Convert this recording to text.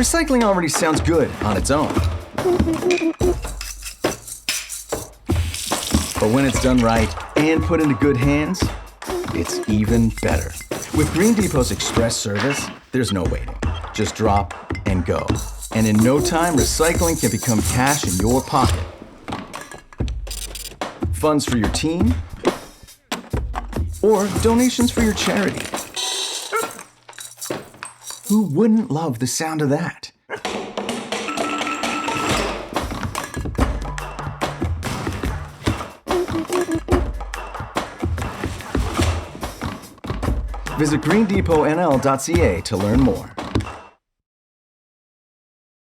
Recycling already sounds good on its own. But when it's done right and put into good hands, it's even better. With Green Depot's Express service, there's no waiting. Just drop and go. And in no time, recycling can become cash in your pocket. Funds for your team, or donations for your charity. Who wouldn't love the sound of that? Visit greendepotnl.ca to learn more.